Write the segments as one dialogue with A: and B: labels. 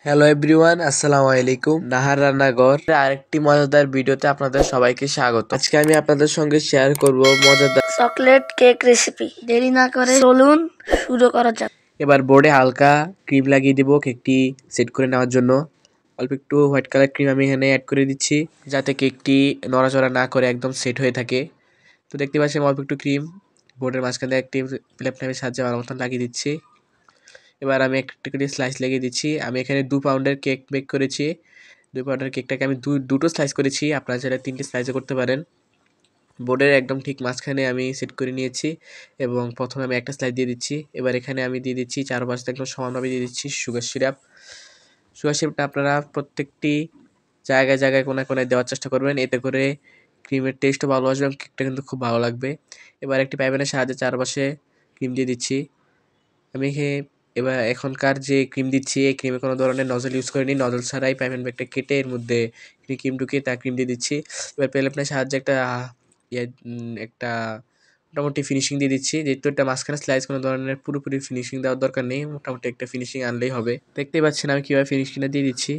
A: Hello everyone, আসসালামু আলাইকুম। নাহার রান্নাঘর আরেকটি মজাদার ভিডিওতে আপনাদের সবাইকে স্বাগত। আজকে আমি আপনাদের সঙ্গে শেয়ার করব মজাদার
B: চকলেট কেক রেসিপি। দেরি না করে চলুন শুরু করা যাক।
A: এবার বোর্ডে হালকা ক্রিম লাগিয়ে দিব কেকটি সেট করে নেওয়ার জন্য। অল্প একটু হোয়াইট কালার ক্রিম আমি এখানে অ্যাড করে দিচ্ছি যাতে কেকটি নড়াচড়া না করে একদম সেট হয়ে থাকে। তো দেখতে পাচ্ছেন অল্প একটু ক্রিম বোর্ডের মাঝখানে একটি প্লেটের সাহায্যে ভালো মতন লাগিয়ে দিচ্ছি। এবার আমি একটা করে স্লাইস লাগিয়ে দিচ্ছি। আমি এখানে 2 পাউন্ডের কেক বেক করেছি। 2 পাউন্ডের কেকটাকে আমি দুটো স্লাইস করেছি, আপনারা চাইলে 3টে স্লাইসও করতে পারেন। বোর্ডের একদম ঠিক মাঝখানে আমি সেট করে নিয়েছি এবং প্রথমে আমি একটা স্লাইস দিয়ে দিচ্ছি। এবার এখানে আমি দিয়ে দিচ্ছি চারপাশে একদম সমানভাবে দিয়ে দিচ্ছি সুগার সিরাপ। সুগার সিরাপটা আপনারা প্রত্যেকটি জায়গায় জায়গায় কোনায় কোনায় দেওয়ার চেষ্টা করবেন, এতে করে ক্রিমের টেস্টও ভালো আসবে এবং কেকটা কিন্তু খুব ভালো লাগবে। এবার একটি পাইপেনের সাহায্যে চারপাশে ক্রিম দিয়ে দিচ্ছি। আমি এবার এখনকার যে ক্রিম দিচ্ছি এই ক্রিমে কোনো ধরনের নজল ইউজ করিনি, নজল ছাড়াই পাইপেন ব্যাগটা কেটে এর মধ্যে ক্রিম ঢুকিয়ে তা ক্রিম দিয়ে দিচ্ছি। এবার পেলেপনের সাহায্যে একটা মোটামুটি ফিনিশিং দিয়ে দিচ্ছি, যেহেতু একটা মাঝখানে স্লাইস কোনো ধরনের পুরোপুরি ফিনিশিং দেওয়ার দরকার নেই, মোটামুটি একটা ফিনিশিং আনলেই হবে। দেখতেই পাচ্ছেন আমি কীভাবে ফিনিশিংটা দিয়ে দিচ্ছি।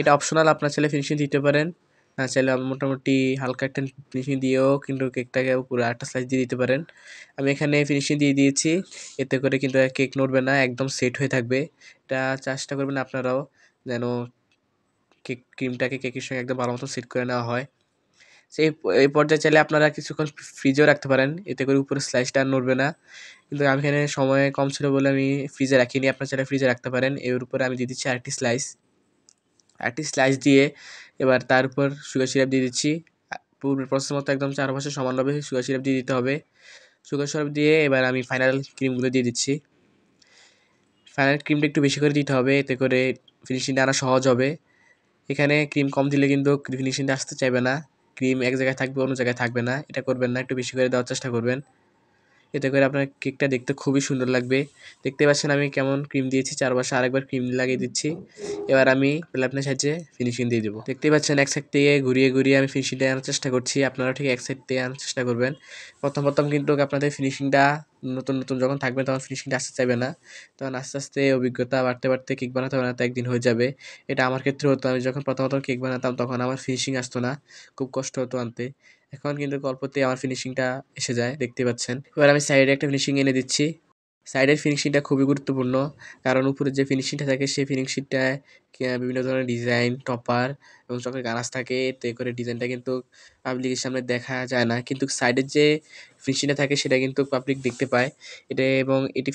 A: এটা অপশনাল, আপনার চাইলে ফিনিশিং দিতে পারেন, না চাইলে মোটামুটি হালকা একটা ফিনিশিং দিয়েও কিন্তু কেকটাকে পুরো আরেকটা স্লাইস দিয়ে দিতে পারেন। আমি এখানে ফিনিশিং দিয়ে দিয়েছি, এতে করে কিন্তু কেক নড়বে না, একদম সেট হয়ে থাকবে। এটা চেষ্টা করবেন আপনারাও যেন ক্রিমটাকে কেকের সঙ্গে একদম ভালো মতো সেট করে নেওয়া হয়। সেই এই পর্যায়ে চাইলে আপনারা কিছুক্ষণ ফ্রিজেও রাখতে পারেন, এতে করে উপরে স্লাইসটা আর নড়বে না। কিন্তু আমি এখানে সময় কম ছিল বলে আমি ফ্রিজে রাখিনি, আপনারা চাইলে ফ্রিজে রাখতে পারেন। এর উপরে আমি দিয়ে দিচ্ছি আরেকটি স্লাইস দিয়ে এবার তার উপর সুগার সিরাপ দিয়ে দিচ্ছি। পূর্বের প্রসেস মতো একদম চারপাশে সমানভাবে সুগার সিরাপ দিয়ে দিতে হবে। সুগার সিরাপ দিয়ে এবার আমি ফাইনাল ক্রিমগুলো দিয়ে দিচ্ছি। ফাইনাল ক্রিমটা একটু বেশি করে দিতে হবে, এতে করে ফিনিশিংটা আনা সহজ হবে। এখানে ক্রিম কম দিলে কিন্তু ফিনিশিংটা আসতে চাইবে না, ক্রিম এক জায়গায় থাকবে অন্য জায়গায় থাকবে না, এটা করবেন না, একটু বেশি করে দেওয়ার চেষ্টা করবেন। এতে করে আপনার কেকটা দেখতে খুবই সুন্দর লাগবে। দেখতে পাচ্ছেন আমি কেমন ক্রিম দিয়েছি, চারপাশে আরেকবার ক্রিম লাগিয়ে দিচ্ছি। এবার আমি প্লেটের সাহায্যে ফিনিশিং দিয়ে দেবো। দেখতেই পাচ্ছেন এক সাইড থেকে ঘুরিয়ে ঘুরিয়ে আমি ফিনিশিংটা আনার চেষ্টা করছি, আপনারা ঠিক এক সাইড থেকে আনার চেষ্টা করবেন। প্রথম কিন্তু আপনাদের ফিনিশিংটা নতুন নতুন যখন থাকবে তখন ফিনিশিংটা আসতে চাইবে না, তখন আস্তে আস্তে অভিজ্ঞতা বাড়তে বাড়তে কেক বানাতে বানাতে একদিন হয়ে যাবে। এটা আমার ক্ষেত্রে হতো, আমি যখন প্রথম কেক বানাতাম তখন আমার ফিনিশিং আসতো না, খুব কষ্ট হতো আনতে। এখন কিন্তু অল্পতেই আমার ফিনিশিংটা এসে যায়, দেখতে পাচ্ছেন। এবার আমি সাইডে একটা ফিনিশিং এনে দিচ্ছি। সাইডের ফিনিশিংটা খুবই গুরুত্বপূর্ণ, কারণ উপরে যে ফিনিশিংটা থাকে সেই ফিনিশিংটায় বিভিন্ন ধরনের ডিজাইন, টপার এবং চকের গানাশ থাকে, এতে করে ডিজাইনটা কিন্তু পাবলিকের সামনে দেখা যায় না, কিন্তু সাইডের যে ফিনিশিংটা থাকে সেটা কিন্তু পাবলিক দেখতে পায়। এবং এটি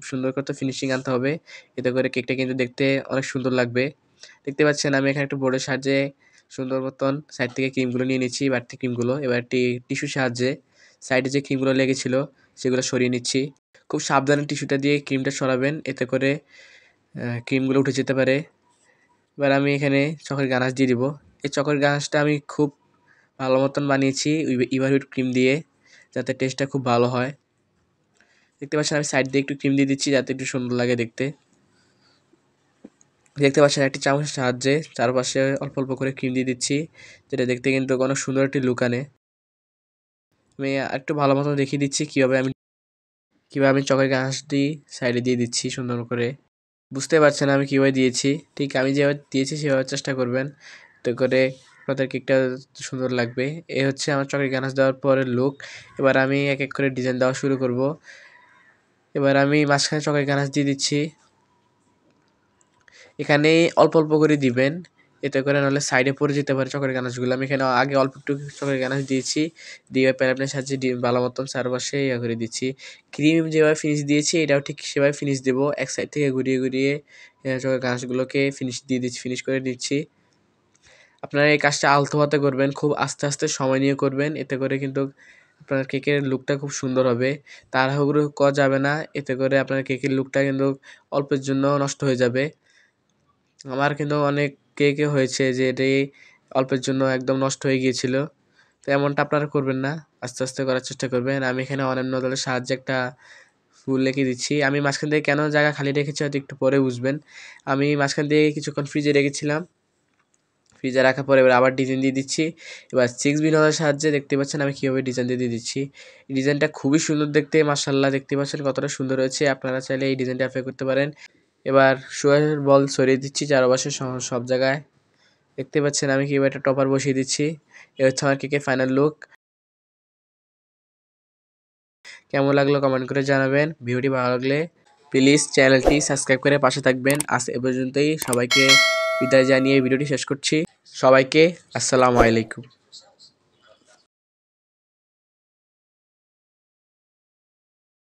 A: সুন্দর করতে ফিনিশিং আনতে হবে, এতে করে কেকটা কিন্তু দেখতে অনেক সুন্দর লাগবে। দেখতে পাচ্ছেন আমি এখানে একটা বোর্ডের সাহায্যে সুন্দর মতন সাইড থেকে ক্রিমগুলো নিয়ে নিচ্ছি, বাড়তি ক্রিমগুলো। এবার একটি টিস্যুর সাহায্যে সাইডে যে ক্রিমগুলো লেগেছিল সেগুলো সরিয়ে নিচ্ছি। খুব সাবধানে টিস্যুটা দিয়ে ক্রিমটা সরাবেন, এতে করে ক্রিমগুলো উঠে যেতে পারে। এবার আমি এখানে চকের গানাশ দিয়ে দিব। এই চকের গানাশটা আমি খুব ভালো মতন বানিয়েছি ইভারহুইট ক্রিম দিয়ে, যাতে টেস্টটা খুব ভালো হয়। দেখতে পাচ্ছেন আমি সাইড দিয়ে একটু ক্রিম দিয়ে দিচ্ছি যাতে একটু সুন্দর লাগে দেখতে। দেখতে পাচ্ছেন একটি চামচের সাহায্যে চারপাশে অল্প অল্প করে ক্রিম দিয়ে দিচ্ছি, যেটা দেখতে কিন্তু অনেক সুন্দর একটি লুক আনে। আমি একটু ভালো মতো দেখিয়ে দিচ্ছি কীভাবে আমি চকের গানাশটি সাইডে দিয়ে দিচ্ছি সুন্দর করে। বুঝতে পারছেন আমি কীভাবে দিয়েছি, ঠিক আমি যেভাবে দিয়েছি সেভাবে চেষ্টা করবেন, এতে করে আপনাদের কেকটা সুন্দর লাগবে। এ হচ্ছে আমার চকের গানাশ দেওয়ার পরের লুক। এবার আমি এক এক করে ডিজাইন দেওয়া শুরু করব। এবার আমি মাঝখানে চকের গানাশ দিয়ে দিচ্ছি, এখানে অল্প অল্প করে দিবেন, এতে করে নাহলে সাইডে পড়ে যেতে পারে চকের গানাশগুলো। আমি এখানে আগে অল্প একটু চকের গানাশ দিয়েছি, দিয়ে প্যারাপেনের সাহায্যে ভালো মতন চারপাশে করে দিচ্ছি। ক্রিম যেভাবে ফিনিশ দিয়েছি এটাও ঠিক সেভাবে ফিনিশ দেবো, এক সাইড থেকে ঘুরিয়ে ঘুরিয়ে চকের গানাশগুলোকে ফিনিশ করে দিচ্ছি। আপনারা এই কাজটা আলতো হাতে করবেন, খুব আস্তে আস্তে সময় নিয়ে করবেন, এতে করে কিন্তু আপনার কেকের লুকটা খুব সুন্দর হবে। তাড়াহুড়ো করা যাবে না, এতে করে আপনার কেকের লুকটা কিন্তু অল্পের জন্য নষ্ট হয়ে যাবে। আমার কিন্তু অনেক কেকে হয়েছে যে এটি অল্পের জন্য একদম নষ্ট হয়ে গিয়েছিল, তো এমনটা আপনারা করবেন না, আস্তে আস্তে করার চেষ্টা করবেন। আমি এখানে অন্যান্য দলের সাহায্যে একটা ফুল রেখে দিচ্ছি। আমি মাঝখান থেকে কেন জায়গা খালি রেখেছি হয়তো একটু পরে বুঝবেন। আমি মাঝখান দিয়ে কিছুক্ষণ ফ্রিজে রেখেছিলাম, ফ্রিজে রাখার পরে এবার আবার ডিজাইন দিয়ে দিচ্ছি। এবার 6 বিনোদের সাহায্যে দেখতে পাচ্ছেন আমি কীভাবে ডিজাইন দিয়ে দিচ্ছি। ডিজাইনটা খুবই সুন্দর দেখতে, মাশাআল্লাহ দেখতে পাচ্ছেন কতটা সুন্দর হয়েছে। আপনারা চাইলে এই ডিজাইনটা অ্যাপ্লাই করতে পারেন। এবার শুয়ের বল ছড়িয়ে দিচ্ছি চারপাশে সব জায়গায়। দেখতে পাচ্ছেন আমি কিভাবে একটা টপার বসিয়ে দিচ্ছি। এ হচ্ছে আমার কেকের ফাইনাল লুক। কেমন লাগলো কমেন্ট করে জানাবেন। ভিডিওটি ভালো লাগলে প্লিজ চ্যানেলটি সাবস্ক্রাইব করে পাশে থাকবেন। আজ এ পর্যন্তই, সবাইকে বিদায় জানিয়ে ভিডিওটি শেষ করছি। সবাইকে আসসালামু আলাইকুম।